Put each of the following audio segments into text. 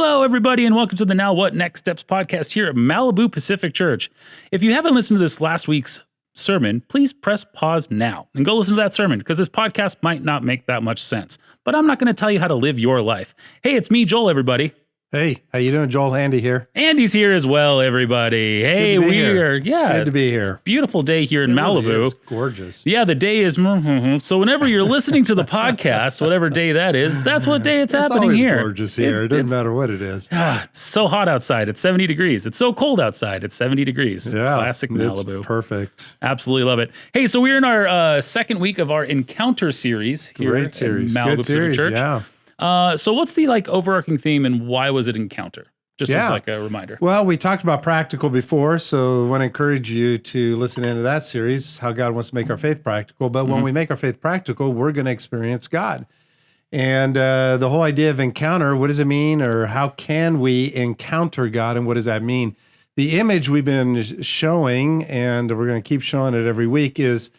Hello, everybody, and welcome to the Now What Next Steps podcast here at Malibu Pacific Church. If you haven't listened to this last week's sermon, please press pause now and go listen to that sermon because this podcast might not make that much sense. But I'm not going to tell you how to live your life. Hey, it's me, Joel, everybody. Hey, how you doing, Joel? Andy here. Andy's here as well, everybody. Hey, It's it's good to be here. beautiful day here in Malibu. Really is gorgeous. Yeah, the day is. So whenever you're listening to the podcast, whatever day that is, that's what day it's happening always here. Gorgeous here. It doesn't matter what it is. It's so hot outside. It's 70 degrees. It's so cold outside. It's 70 degrees. Yeah, Classic Malibu. It's perfect. Absolutely love it. Hey, so we're in our second week of our Encounter series here Great at series. Malibu Good Pacific series. Church. Yeah. So what's the overarching theme and why was it Encounter? Just Yeah. as like a reminder. Well, we talked about practical before, so I want to encourage you to listen into that series, how God wants to make our faith practical. But when we make our faith practical, we're going to experience God. And the whole idea of encounter, what does it mean? Or how can we encounter God? And what does that mean? The image we've been showing, and we're going to keep showing it every week, is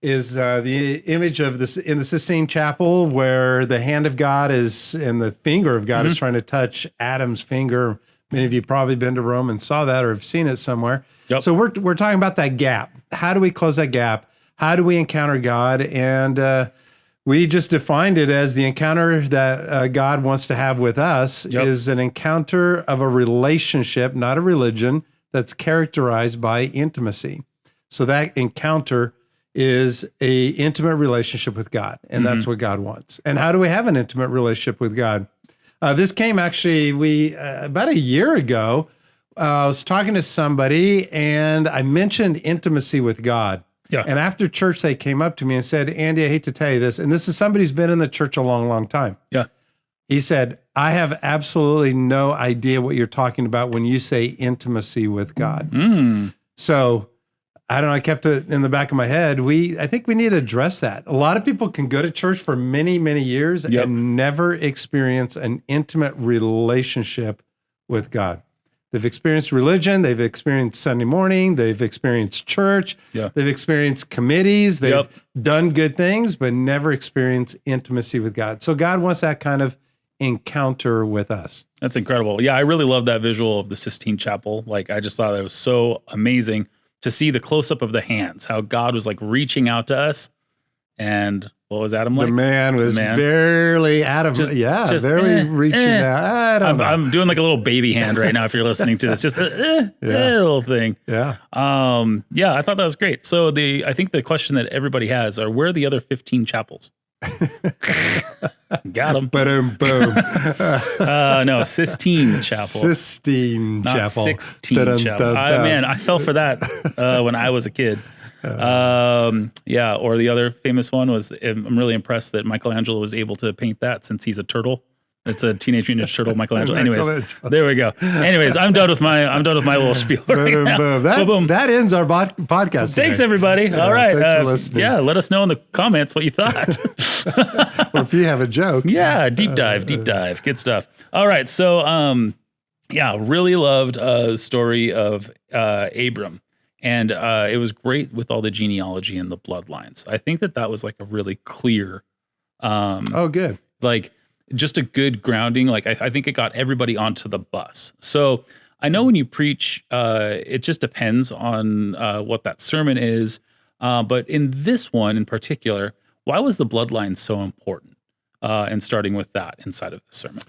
the image of this in the Sistine Chapel, where the hand of God is and the finger of God is trying to touch Adam's finger. Many of you probably been to Rome and saw that or have seen it somewhere. Yep. So we're talking about that gap. How do we close that gap? How do we encounter God? And we just defined it as the encounter that God wants to have with us is an encounter of a relationship, not a religion, that's characterized by intimacy. So that encounter is a intimate relationship with God, and that's what God wants. And how do we have an intimate relationship with God? This came actually, about a year ago, I was talking to somebody, and I mentioned intimacy with God. Yeah. And after church, they came up to me and said, Andy, I hate to tell you this, and this is somebody who's been in the church a long, long time. Yeah. He said, I have absolutely no idea what you're talking about when you say intimacy with God. So I don't know, I kept it in the back of my head. I think we need to address that. A lot of people can go to church for many, many years and never experience an intimate relationship with God. They've experienced religion, they've experienced Sunday morning, they've experienced church, they've experienced committees, they've done good things, but never experienced intimacy with God. So God wants that kind of encounter with us. That's incredible. Yeah, I really love that visual of the Sistine Chapel. I just thought it was so amazing to see the close-up of the hands, how God was reaching out to us. And what was Adam like? The man was barely Adam. Barely reaching out. I don't know. I'm doing a little baby hand right now if you're listening to this. Just a little thing. Yeah. I thought that was great. So I think the question that everybody has are, where are the other 15 chapels? Got them. Boom. No, Sistine Chapel. Sistine Not Chapel. 16 Chapel. Man, I fell for that when I was a kid. Or the other famous one was, I'm really impressed that Michelangelo was able to paint that since he's a turtle. It's a Teenage Mutant Ninja Turtle, Michelangelo. Anyways, there we go. Anyways, I'm done with my little spiel right now. That ends our podcast today. Thanks, everybody. All right. Thanks for listening. Let us know in the comments what you thought. Or if you have a joke. Yeah, deep dive. Good stuff. All right. So, really loved the story of Abram. And it was great with all the genealogy and the bloodlines. I think that was a really clear. Good. Just a good grounding. I think it got everybody onto the bus. So I know when you preach, it just depends on what that sermon is. But in this one in particular, why was the bloodline so important? And starting with that inside of the sermon.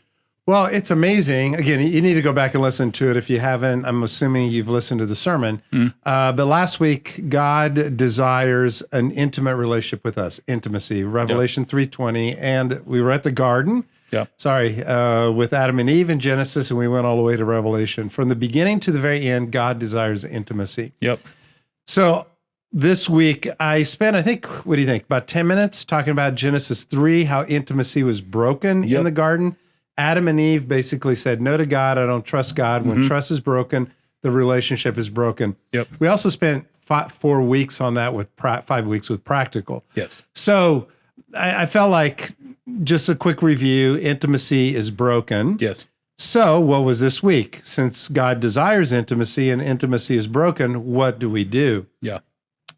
Well, it's amazing. Again, you need to go back and listen to it if you haven't. I'm assuming you've listened to the sermon. But last week, God desires an intimate relationship with us, intimacy, Revelation 3:20. And we were at the garden, with Adam and Eve in Genesis, and we went all the way to Revelation. From the beginning to the very end, God desires intimacy. So this week, I spent, what do you think, about 10 minutes talking about Genesis 3, how intimacy was broken in the garden. Adam and Eve basically said no to God. I don't trust God. When trust is broken, the relationship is broken. We also spent 4 weeks on that with 5 weeks with practical. So I felt like just a quick review, intimacy is broken. So what was this week? Since God desires intimacy and intimacy is broken, what do we do?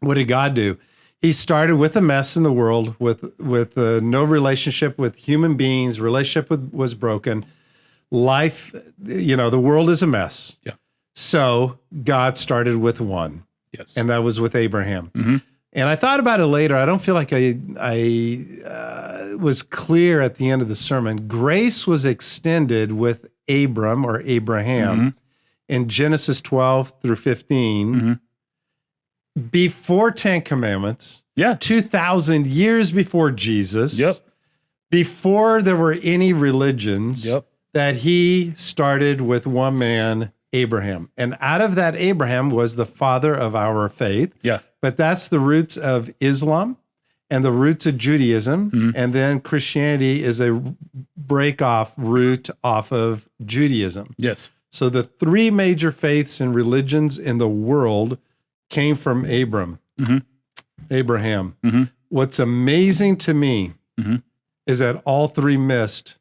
What did God do? He started with a mess in the world, with no relationship with human beings. Relationship was broken. life, the world is a mess. Yeah. So God started with one, Yes. and that was with Abraham. Mhm. And I thought about it later. I don't feel like I was clear at the end of the sermon. Grace was extended with Abram or Abraham in Genesis 12 through 15 before 10 Commandments. Yeah. 2,000 years before Jesus. Yep. Before there were any religions. Yep. That he started with one man, Abraham. And out of that, Abraham was the father of our faith. Yeah. But that's the roots of Islam and the roots of Judaism. And then Christianity is a break-off root off of Judaism. Yes. So the three major faiths and religions in the world came from Abraham. What's amazing to me is that all three missed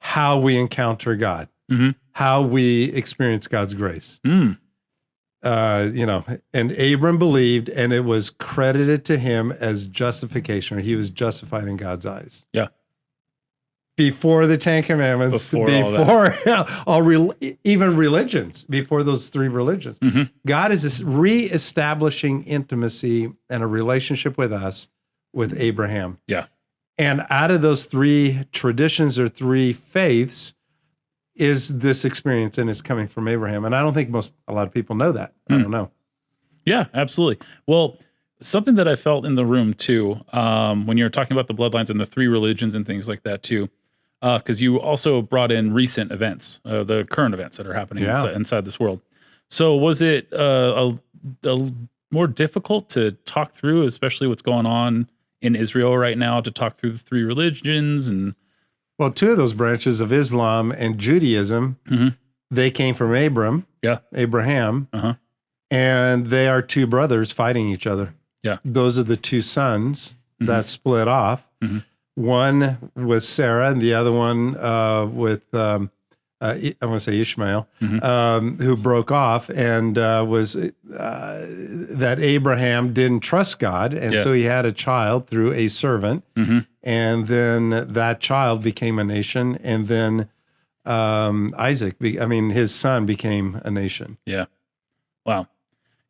how we encounter God, how we experience God's grace. And Abram believed, and it was credited to him as justification, or he was justified in God's eyes. Yeah. Before the Ten Commandments, before even religions, before those three religions. God is reestablishing intimacy and a relationship with us with Abraham. Yeah. And out of those three traditions or three faiths is this experience, and it's coming from Abraham. And I don't think a lot of people know that. I don't know. Yeah, absolutely. Well, something that I felt in the room too, when you were talking about the bloodlines and the three religions and things like that too, because you also brought in recent events, the current events that are happening inside this world. So was it a more difficult to talk through, especially what's going on in Israel right now, to talk through the three religions? And well, two of those branches of Islam and Judaism, they came from Abraham, and they are two brothers fighting each other. Yeah. Those are the two sons that split off. One was Sarah, and the other one with, I want to say Ishmael, who broke off, and was that Abraham didn't trust God, and so he had a child through a servant, and then that child became a nation, and then his son became a nation. Yeah. Wow.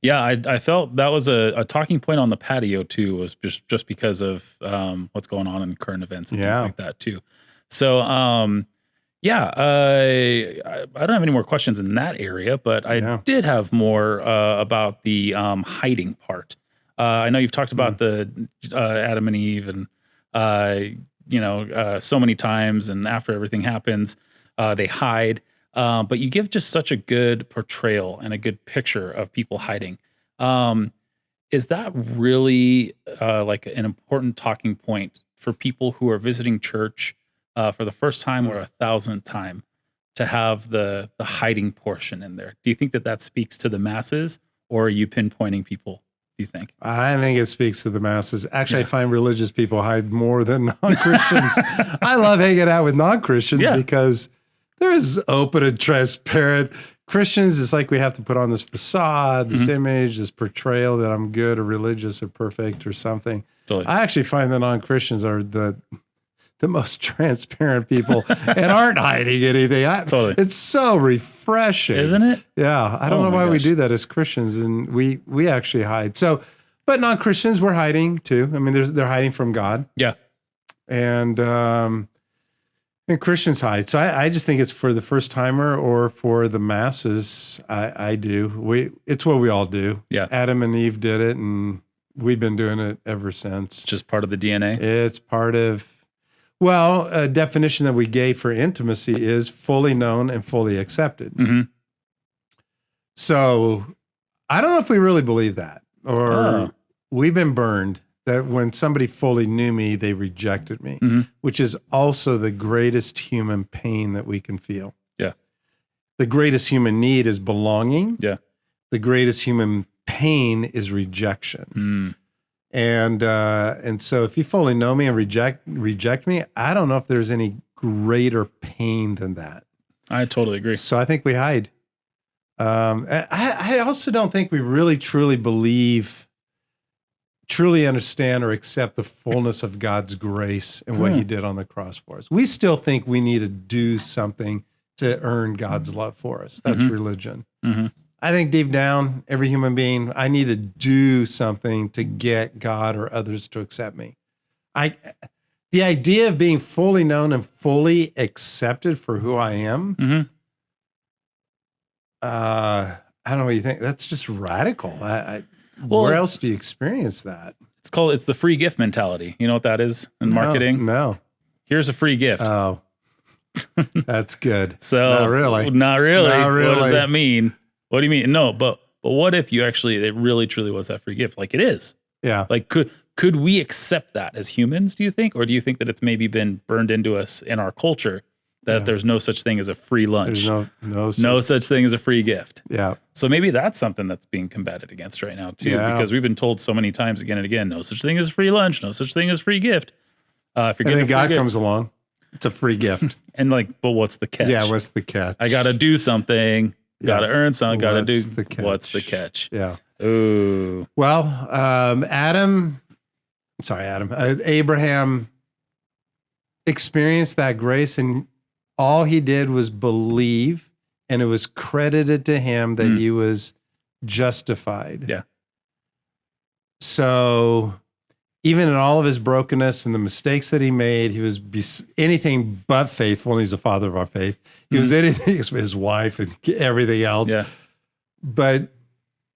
Yeah, I felt that was a talking point on the patio too, was just because of what's going on in current events and things like that too. So, I don't have any more questions in that area, but I did have more about the hiding part. I know you've talked about the Adam and Eve and, so many times, and after everything happens, they hide. But you give just such a good portrayal and a good picture of people hiding. Is that really like an important talking point for people who are visiting church for the first time or 1,000th time, to have the hiding portion in there? Do you think that speaks to the masses, or are you pinpointing people, do you think? I think it speaks to the masses. Actually, I find religious people hide more than non-Christians. I love hanging out with non-Christians because they're as open and transparent. Christians, it's like we have to put on this facade, this image, this portrayal that I'm good or religious or perfect or something. Totally. I actually find the non-Christians are the most transparent people and aren't hiding anything. It's so refreshing, isn't it? Yeah, I don't know why we do that as Christians, and we actually hide. So, but non-Christians, we're hiding too. I mean, they're hiding from God. Yeah, and Christians hide. So I just think it's for the first timer or for the masses. I do. It's what we all do. Yeah, Adam and Eve did it, and we've been doing it ever since. It's just part of the DNA. It's part of. Well, a definition that we gave for intimacy is fully known and fully accepted. So I don't know if we really believe that, or we've been burned that when somebody fully knew me, they rejected me, which is also the greatest human pain that we can feel. Yeah. The greatest human need is belonging. Yeah. The greatest human pain is rejection. And so if you fully know me and reject me, I don't know if there's any greater pain than that. I totally agree. So I think we hide. I also don't think we really truly understand or accept the fullness of God's grace and what he did on the cross for us. We still think we need to do something to earn God's love for us. That's religion. Mhm. I think deep down, every human being, I need to do something to get God or others to accept me. The idea of being fully known and fully accepted for who I am, Mhm. I don't know what you think. That's just radical. Well, Where else do you experience that? it's the free gift mentality. You know what that is in marketing? No. Here's a free gift. Oh, that's good. So Not really. Not really. Not What really. does that mean? What do you mean? No, but what if you actually, it really truly was that free gift? Like it is. Yeah. Like could we accept that as humans, do you think? Or do you think that it's maybe been burned into us in our culture that there's no such thing as a free lunch? There's no such thing as a free gift. Yeah. So maybe that's something that's being combated against right now too, because we've been told so many times again and again, no such thing as free lunch, no such thing as free gift. If you're And then God gift, comes along. It's a free gift. and like, but what's the catch? Yeah. What's the catch? I got to do something. Got to earn something. Got to do. the catch? What's the catch? Yeah. Ooh. Well, Abraham experienced that grace, and all he did was believe, and it was credited to him that he was justified. Yeah. So even in all of his brokenness and the mistakes that he made, he was anything but faithful, and he's the father of our faith. He was anything, his wife and everything else. Yeah. But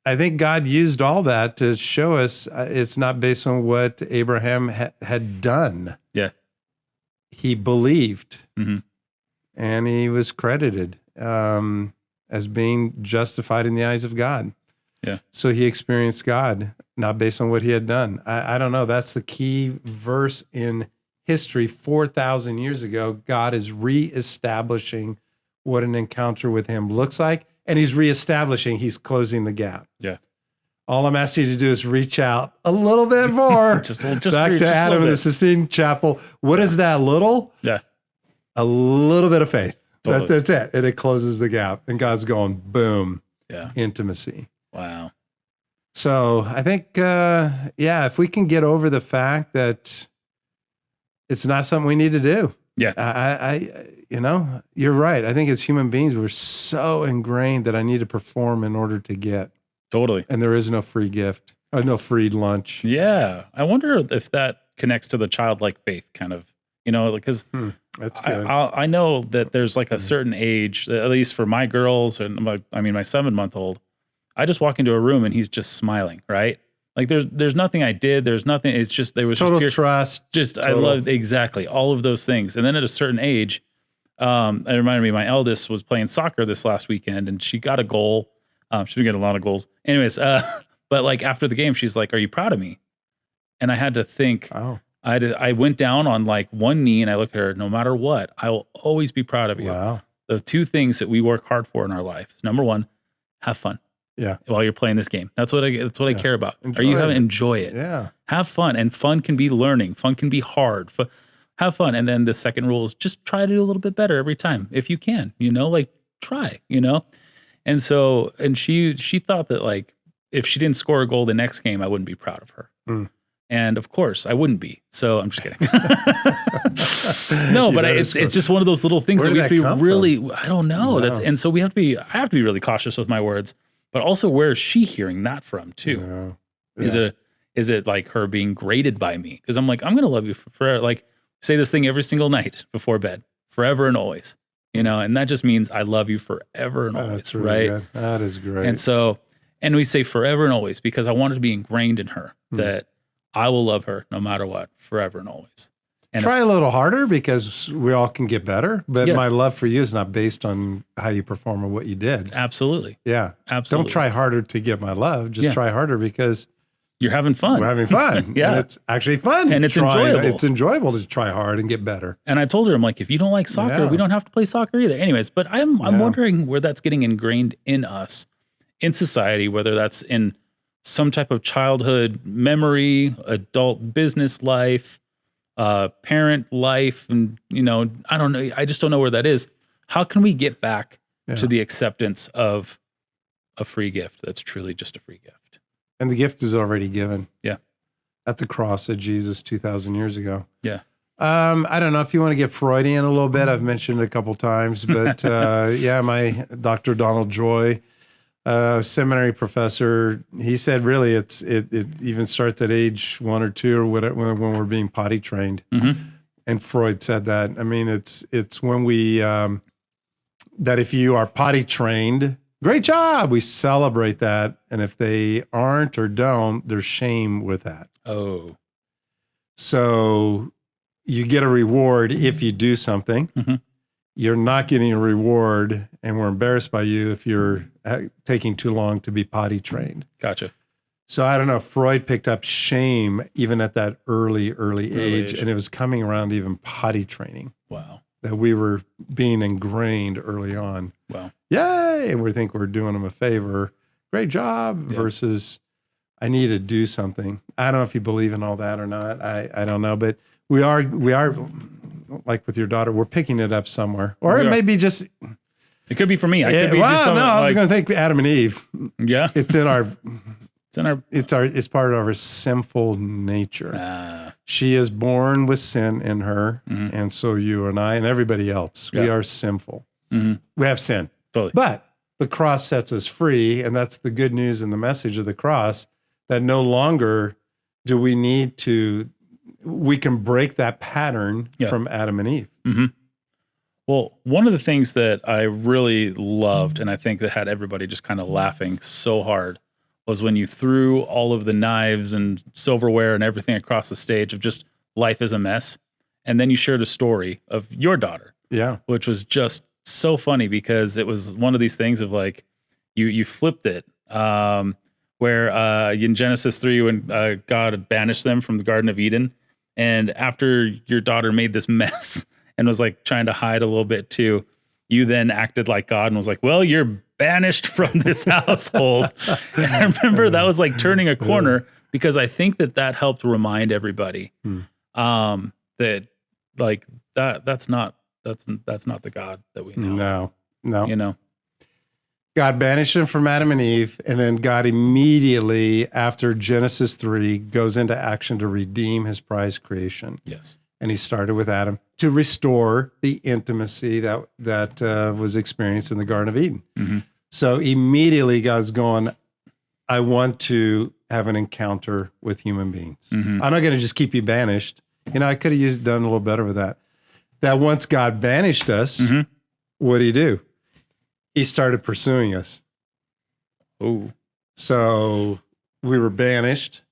I think God used all that to show us it's not based on what Abraham had done. Yeah. He believed, Mhm. and he was credited as being justified in the eyes of God. Yeah. So he experienced God, not based on what he had done. I don't know. That's the key verse in history. 4,000 years ago, God is reestablishing what an encounter with him looks like. And he's reestablishing, he's closing the gap. Yeah. All I'm asking you to do is reach out a little bit more. just Back just to a Adam little in the bit. Sistine Chapel. What is that little? Yeah. A little bit of faith. Totally. That's it. And it closes the gap. And God's going, boom, Yeah. intimacy. Wow. So I think, if we can get over the fact that it's not something we need to do. Yeah. You're right. I think as human beings, we're so ingrained that I need to perform in order to get. Totally. And there is no free gift, or no free lunch. Yeah. I wonder if that connects to the childlike faith kind of, because That's good. I know that there's like a certain age, at least for my girls and my 7-month-old, I just walk into a room and he's just smiling, right? Like there's nothing I did. There's nothing. It's just, there was Total just pure trust. I love exactly all of those things. And then at a certain age, it reminded me, my eldest was playing soccer this last weekend and she got a goal. She's been getting a lot of goals. Anyways, but like after the game, she's like, "Are you proud of me?" And I had to think, I went down on like one knee and I looked at her, no matter what, I will always be proud of you. Wow. The two things that we work hard for in our life is number one, have fun. Yeah. While you're playing this game. That's what I care about. Enjoy it. It? Yeah. Have fun. And fun can be learning. Fun can be hard. Have fun. And then the second rule is just try to do a little bit better every time. If you can, try, And so, and she thought that like, if she didn't score a goal the next game, I wouldn't be proud of her. And of course I wouldn't be. So I'm just kidding. No, but it's just one of those little things that we have to be really, I don't know. No. And so I have to be really cautious with my words, but also where is she hearing that from too? No. Is it like her being graded by me? Cause I'm like, I'm going to love you for like say this thing every single night before bed, forever and always, and that just means I love you forever and always. That's really right. Good. That is great. And so, and we say forever and always, because I want it to be ingrained in her that I will love her no matter what, forever and always. And try a little harder because we all can get better. But my love for you is not based on how you perform or what you did. Absolutely. Yeah. Absolutely. Don't try harder to get my love. Just try harder because you're having fun. We're having fun. Yeah. And it's actually fun. And it's enjoyable. It's enjoyable to try hard and get better. And I told her, I'm like, if you don't like soccer, we don't have to play soccer either. Anyways, but I'm wondering where that's getting ingrained in us, in society, whether that's in some type of childhood memory, adult business life, parent life. And, I don't know. I just don't know where that is. How can we get back to the acceptance of a free gift that's truly just a free gift? And the gift is already given. Yeah. At the cross of Jesus 2,000 years ago. Yeah. I don't know if you want to get Freudian a little bit. I've mentioned it a couple times, but yeah, my Dr. Donald Joy, seminary professor, he said really it even starts at age 1 or 2 or whatever when we're being potty trained. And Freud said that. I mean, it's when we that if you are potty trained, great job, we celebrate that, and if they aren't or don't, there's shame with that. Oh, So you get a reward if you do something. You're not getting a reward, and we're embarrassed by you if you're taking too long to be potty trained. gotcha. So I don't know. Freud picked up shame even at that early age, and it was coming around to even potty training Wow. that we were being ingrained early on. Wow. Yay! And we think we're doing them a favor. Great job. Versus, I need to do something. I don't know if you believe in all that or not. I don't know, but we are like with your daughter. We're picking it up somewhere, or it may be just. It could be for me. I could be Well, just something no, I was like, going to think Adam and Eve. yeah, It's in our. it's in our. It's part of our sinful nature. She is born with sin in her, and so you and I and everybody else, we are sinful. We have sin, Totally. but the cross sets us free, and that's the good news and the message of the cross. That no longer do we need to. We can break that pattern from Adam and Eve. Well, one of the things that I really loved, and I think that had everybody just kind of laughing so hard, was when you threw all of the knives and silverware and everything across the stage of just life is a mess. And then you shared a story of your daughter, which was just so funny because it was one of these things of like, you flipped it, where in Genesis 3, when God banished them from the Garden of Eden, and after your daughter made this mess and was like trying to hide a little bit too, you then acted like God and was like, well, you're banished from this household. And I remember that was like turning a corner because I think that helped remind everybody that like that's not the God that we know. No. You know? God banished them from Adam and Eve, and then God immediately, after Genesis 3, goes into action to redeem his prized creation. Yes. And he started with Adam to restore the intimacy that was experienced in the Garden of Eden. So immediately God's going, I want to have an encounter with human beings. I'm not going to just keep you banished. You know, I could have done a little better with that. That once God banished us, what did he do? He started pursuing us. Oh. So we were banished,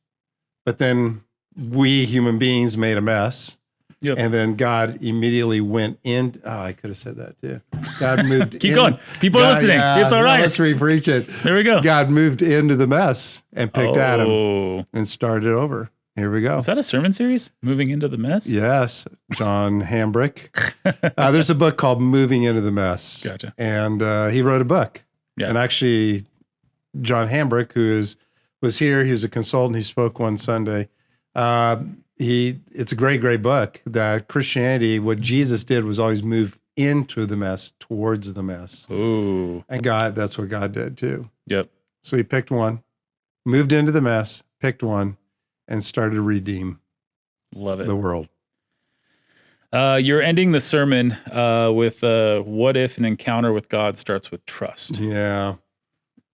but then we human beings made a mess. Yep. And then God immediately went in. Oh, I could have said that too. God moved Keep going. People are listening. It's all right. Let's rephrase it. There we go. God moved into the mess and picked Adam Oh. and started over. Here we go. Is that a sermon series? Moving into the mess? Yes, John Hambrick. There's a book called Moving into the Mess. Gotcha. And he wrote a book. Yeah. And actually, John Hambrick, who was here, he was a consultant. He spoke one Sunday. It's a great book that Christianity, what Jesus did was always move into the mess, towards the mess. Ooh. And God, that's what God did too. Yep. So he picked one, moved into the mess, picked one, and started to redeem Love it. the world. You're ending the sermon with what if an encounter with God starts with trust? Yeah.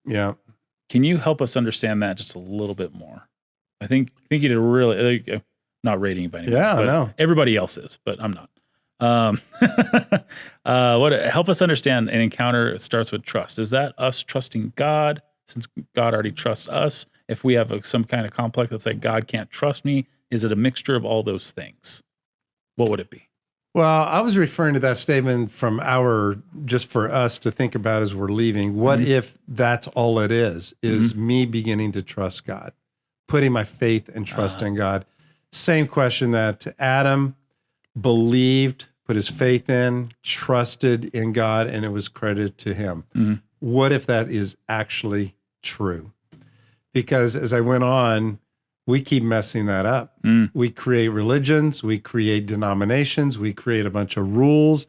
Can you help us understand that just a little bit more? I think you did a really not rating by any means, Yeah, but no. everybody else is, but I'm not. Help us understand an encounter starts with trust. Is that us trusting God since God already trusts us? If we have some kind of complex that's like God can't trust me, is it a mixture of all those things? What would it be? Well, I was referring to that statement from just for us to think about as we're leaving. What if that's all it is me beginning to trust God, putting my faith and trust in God? Same question that Adam believed, put his faith in, trusted in God, and it was credited to him. What if that is actually true? Because as I went on, we keep messing that up. We create religions, we create denominations, we create a bunch of rules.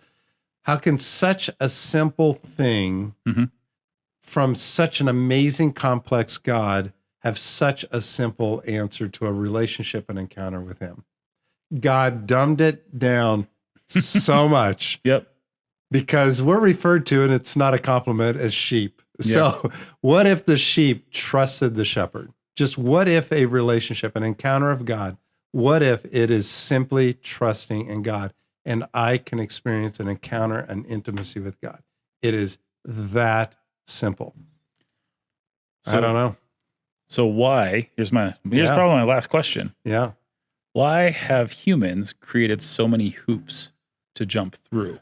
How can such a simple thing from such an amazing, complex God have such a simple answer to a relationship and encounter with him? God dumbed it down so much Yep. because we're referred to, and it's not a compliment, as sheep. So what if the sheep trusted the shepherd? Just what if a relationship, an encounter of God, what if it is simply trusting in God and I can experience an encounter, an intimacy with God? It is that simple. So, I don't know. So why, here's probably my last question. Yeah. Why have humans created so many hoops to jump through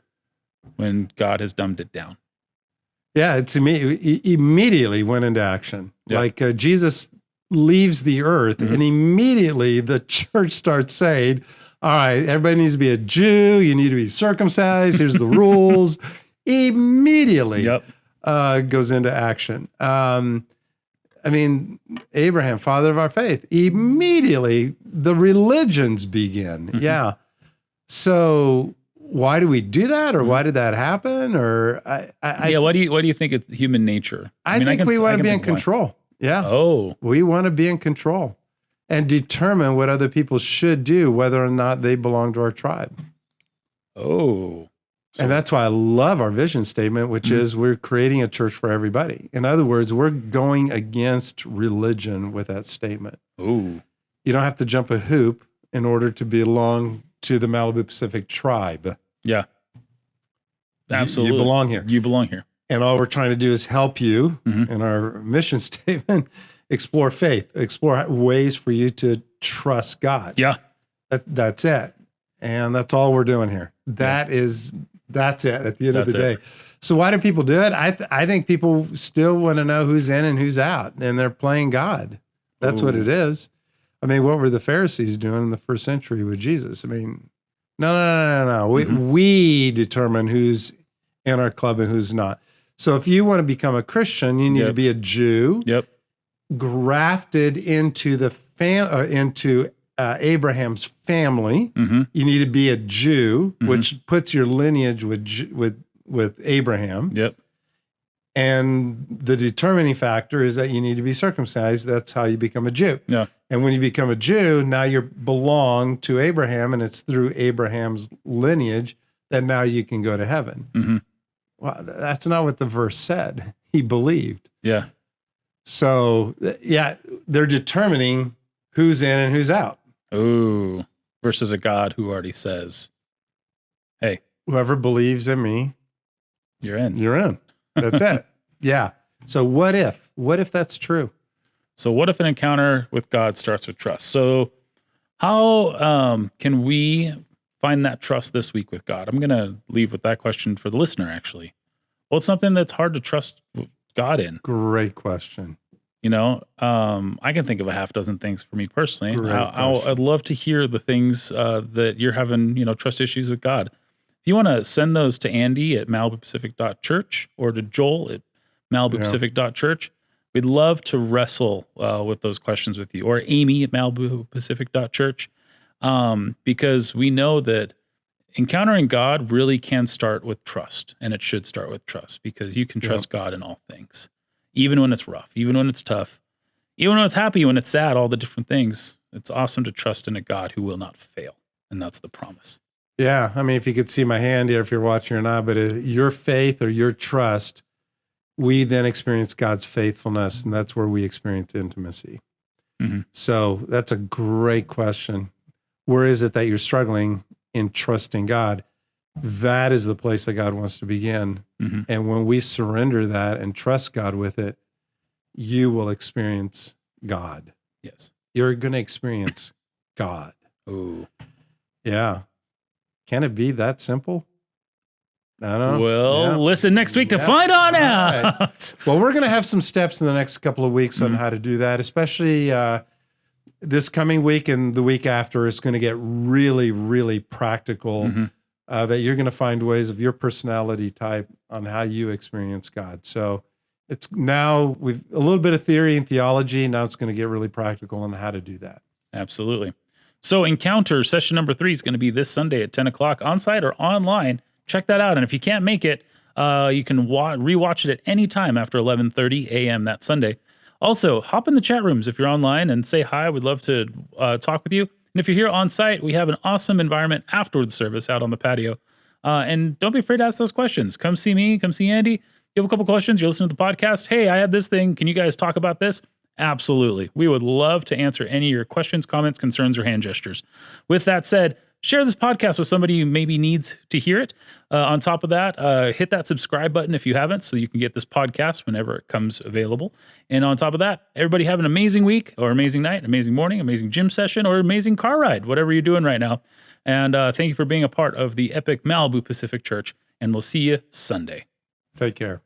when God has dumbed it down? Yeah, it's immediately went into action. Yeah. Like Jesus leaves the earth and immediately the church starts saying, all right, everybody needs to be a Jew. You need to be circumcised. Here's the rules. Immediately goes into action. I mean, Abraham, father of our faith, immediately the religions begin. Yeah. So why do we do that? Or why did that happen? Or why do you think it's human nature? I think we want to be in control. Yeah. Oh. We want to be in control and determine what other people should do, whether or not they belong to our tribe. Oh. And that's why I love our vision statement, which is we're creating a church for everybody. In other words, we're going against religion with that statement. Oh. You don't have to jump a hoop in order to belong to the Malibu Pacific tribe. Yeah. Absolutely. You belong here. You belong here. And all we're trying to do is help you in our mission statement, explore faith, explore ways for you to trust God. Yeah. That's it. And that's all we're doing here. That's it at the end of the day. So why do people do it? I think people still want to know who's in and who's out, and they're playing God. That's what it is. I mean, what were the Pharisees doing in the first century with Jesus? I mean, no. We determine who's in our club and who's not. So if you want to become a Christian, you need to be a Jew, grafted into the into Abraham's family. You need to be a Jew, which puts your lineage with Abraham. Yep. And the determining factor is that you need to be circumcised. That's how you become a Jew. Yeah. And when you become a Jew, now you belong to Abraham, and it's through Abraham's lineage that now you can go to heaven. Well, that's not what the verse said. He believed. Yeah. So, they're determining who's in and who's out. Ooh, versus a God who already says, hey, whoever believes in me, you're in. You're in. That's it. Yeah. So what if that's true? So what if an encounter with God starts with trust? So how can we find that trust this week with God? I'm going to leave with that question for the listener, actually. Well, it's something that's hard to trust God in. Great question. You know, I can think of a half dozen things for me personally. I'd love to hear the things that you're having, trust issues with God. If you want to send those to Andy at MalibuPacific.church or to Joel at MalibuPacific.church, we'd love to wrestle with those questions with you. Or Amy at MalibuPacific.church, because we know that encountering God really can start with trust, and it should start with trust because you can trust God in all things. Even when it's rough, even when it's tough, even when it's happy, when it's sad, all the different things. It's awesome to trust in a God who will not fail. And that's the promise. Yeah. I mean, if you could see my hand here, if you're watching or not, but your faith or your trust, we then experience God's faithfulness, and that's where we experience intimacy. So that's a great question. Where is it that you're struggling in trusting God? That is the place that God wants to begin. And when we surrender that and trust God with it, you will experience God. Yes. You're going to experience God. Ooh. Yeah. Can it be that simple? I don't know. Well, listen next week to find on out. Right. Well, we're going to have some steps in the next couple of weeks on how to do that, especially this coming week and the week after is going to get really, really practical. That you're going to find ways of your personality type on how you experience God. So it's now we've a little bit of theory and theology. Now it's going to get really practical on how to do that. Absolutely. So Encounter session number 3 is going to be this Sunday at 10 o'clock on site or online. Check that out. And if you can't make it, you can rewatch it at any time after 11:30 a.m. that Sunday. Also, hop in the chat rooms if you're online and say hi. We'd love to talk with you. And if you're here on site, we have an awesome environment after the service out on the patio. And don't be afraid to ask those questions. Come see me, come see Andy. You have a couple questions, you're listening to the podcast. Hey, I had this thing. Can you guys talk about this? Absolutely. We would love to answer any of your questions, comments, concerns, or hand gestures. With that said, share this podcast with somebody who maybe needs to hear it. On top of that, hit that subscribe button if you haven't, so you can get this podcast whenever it comes available. And on top of that, everybody have an amazing week or amazing night, amazing morning, amazing gym session, or amazing car ride, whatever you're doing right now. And thank you for being a part of the Epic Malibu Pacific Church. And we'll see you Sunday. Take care.